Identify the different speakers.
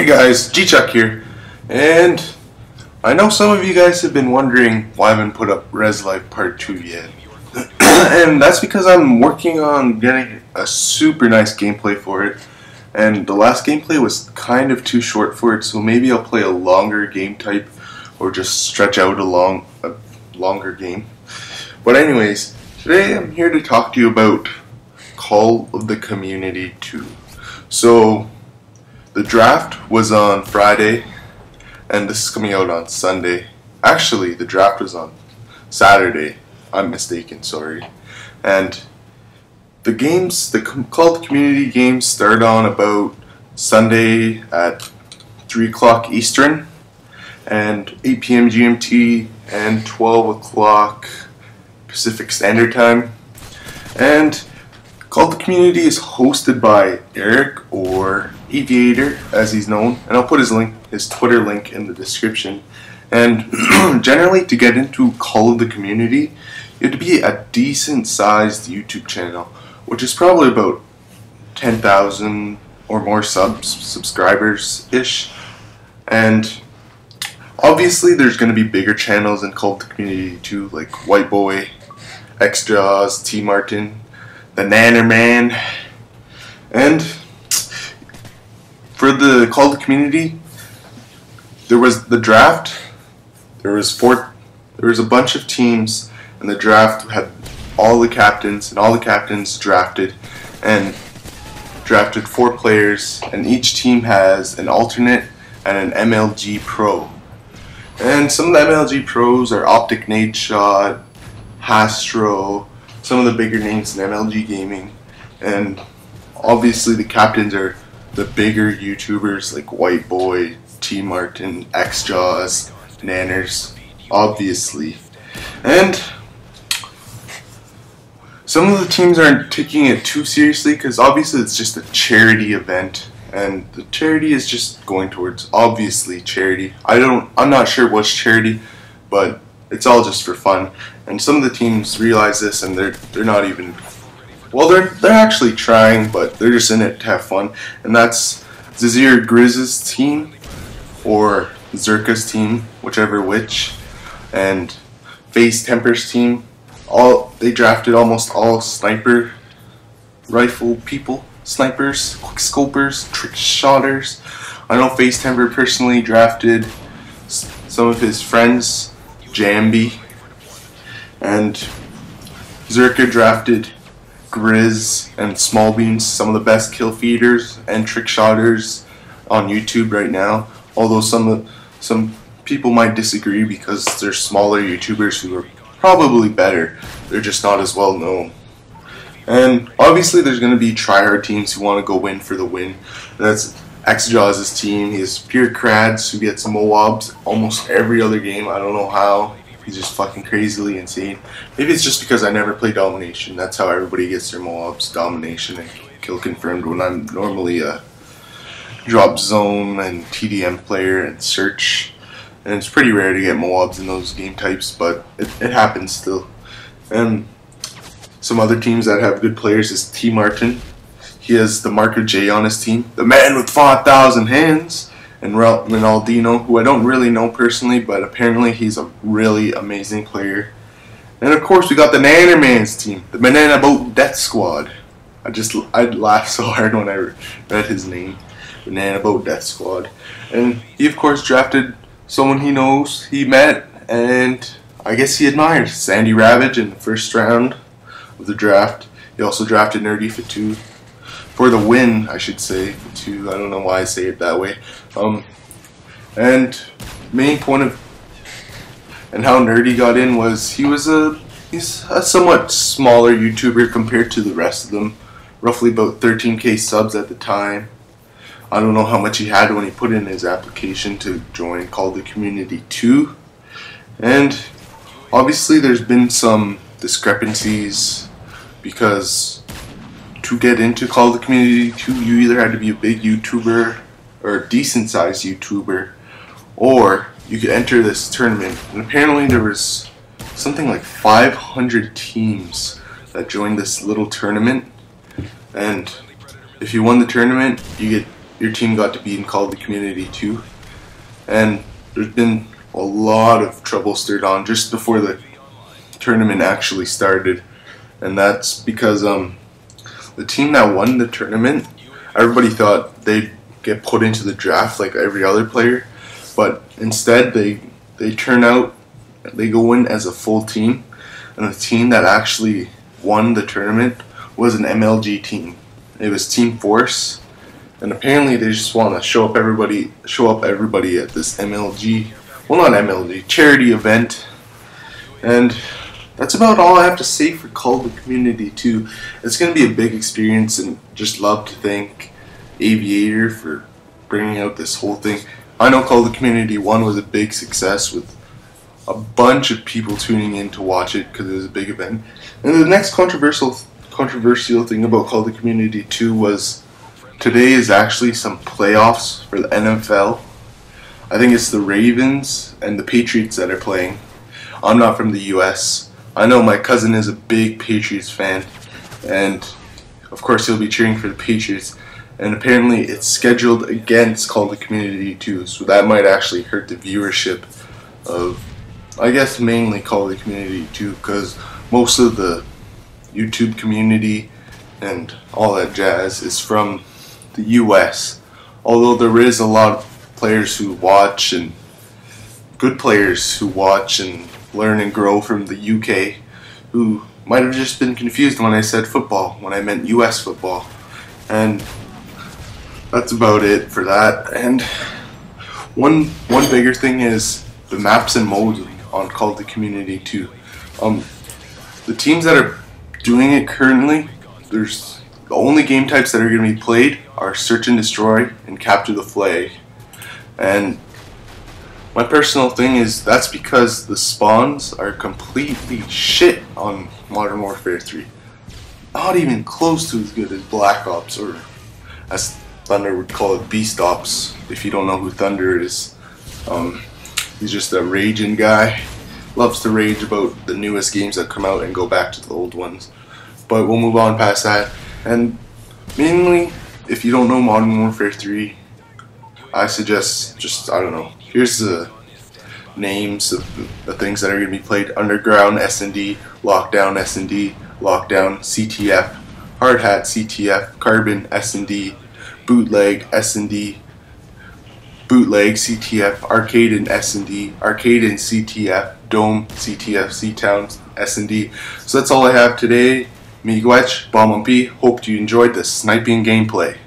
Speaker 1: Hey guys, G-Chuck here, and I know some of you guys have been wondering why I haven't put up Res Life Part 2 yet. And that's because I'm working on getting a super nice gameplay for it, and the last gameplay was kind of too short for it, so maybe I'll play a longer game type or just stretch out a longer game. But anyways, today I'm here to talk to you about Call of the Community 2. So the draft was on Friday, and this is coming out on Sunday. Actually, the draft was on Saturday. I'm mistaken, sorry. And the games, the Call of the Community games start on about Sunday at 3 o'clock Eastern, and 8 p.m. GMT, and 12 o'clock Pacific Standard Time. And Call of the Community is hosted by Eric, or Aviator as he's known, and I'll put his Twitter link in the description. And generally, to get into Call of the Community, you have to be a decent sized YouTube channel, which is probably about 10,000 or more subscribers ish. And obviously there's going to be bigger channels in Call of the Community too, like White Boy, X-Jaws, T Martin, the Nanner Man. And for the Call of the Community, there was the draft. There was a bunch of teams, and the draft had all the captains, and all the captains drafted 4 players, and each team has an alternate and an MLG pro. And some of the MLG pros are Optic Nade Shot, Hastro, some of the bigger names in MLG gaming, and obviously the captains are the bigger YouTubers like White Boy, T Martin, X-Jaws, Nanners, obviously. And some of the teams aren't taking it too seriously because obviously it's just a charity event, and the charity is just going towards obviously charity. I'm not sure what's charity, but it's all just for fun. And some of the teams realize this, and they're not even, well, they're actually trying, but they're just in it to have fun. And that's Zazir Grizz's team, or Zerka's team, whichever which, and Face Temper's team. They drafted almost all sniper rifle people, snipers, quickscopers, trick shotters. I know Face Temper personally drafted some of his friends, Jambi, and Zerka drafted Grizz and Small Beans, some of the best kill feeders and trick shotters on YouTube right now. Although some people might disagree because they're smaller YouTubers who are probably better. They're just not as well known. And obviously there's going to be tryhard teams who want to go win for the win. That's X-Jaws' team. He has pure crads who gets Moabs almost every other game. I don't know how. He's just fucking crazily insane. Maybe it's just because I never play Domination. That's how everybody gets their Moabs, Domination and kill confirmed, when I'm normally a drop zone and TDM player and search. And it's pretty rare to get Moabs in those game types, but it happens still. And some other teams that have good players is T Martin. He has the Marker J on his team, the man with 5,000 hands, and Ronaldinho, who I don't really know personally, but apparently he's a really amazing player. And of course we got the Nanner Man's team, the Banana Boat Death Squad. I laughed so hard when I read his name, Banana Boat Death Squad. And he of course drafted someone he knows, he met, and I guess he admires, Sandy Ravage, in the first round of the draft. He also drafted Nerdy for 2. For the win, I should say, for 2. I don't know why I say it that way. And main point of and how Nerdy got in was he's a somewhat smaller YouTuber compared to the rest of them. Roughly about 13k subs at the time. I don't know how much he had when he put in his application to join Call of the Community 2. And obviously there's been some discrepancies because to get into Call of the Community 2 you either had to be a big YouTuber or a decent sized YouTuber, or you could enter this tournament. And apparently there was something like 500 teams that joined this little tournament, and if you won the tournament you your team got to be in Call of the Community 2, and there's been a lot of trouble stirred on just before the tournament actually started, and that's because the team that won the tournament, everybody thought they'd get put into the draft like every other player, but instead they go in as a full team, and the team that actually won the tournament was an MLG team. It was Team Force, and apparently they just want to show up everybody at this MLG, well, not MLG, charity event. And that's about all I have to say for Call of the Community 2. It's going to be a big experience, and just love to thank Aviator for bringing out this whole thing. I know Call of the Community 1 was a big success with a bunch of people tuning in to watch it because it was a big event. And the next controversial thing about Call of the Community 2 was today is actually some playoffs for the NFL. I think it's the Ravens and the Patriots that are playing. I'm not from the US. I know my cousin is a big Patriots fan, and of course he'll be cheering for the Patriots. And apparently it's scheduled against Call of the Community 2, so that might actually hurt the viewership of, I guess, mainly Call of the Community 2, because most of the YouTube community and all that jazz is from the US. Although there is a lot of players who watch, and good players who watch and learn and grow from the UK, who might have just been confused when I said football, when I meant US football. And that's about it for that. And one bigger thing is the maps and modes on Call of the Community 2. The teams that are doing it currently, there's the only game types that are going to be played are Search and Destroy and Capture the Flag. And my personal thing is that's because the spawns are completely shit on Modern Warfare 3. Not even close to as good as Black Ops, or as Thunder would call it, Beast Ops. If you don't know who Thunder is, he's just a raging guy. Loves to rage about the newest games that come out and go back to the old ones. But we'll move on past that. And mainly, if you don't know Modern Warfare 3, I suggest just, I don't know, here's the names of the things that are going to be played: Underground S&D, Lockdown S&D, Lockdown CTF, Hard Hat CTF, Carbon S&D, Bootleg S&D, Bootleg CTF, Arcade and S&D, Arcade and CTF, Dome CTF, C-Town S&D. So that's all I have today. Miigwech, Bomb P. Hope you enjoyed the sniping gameplay.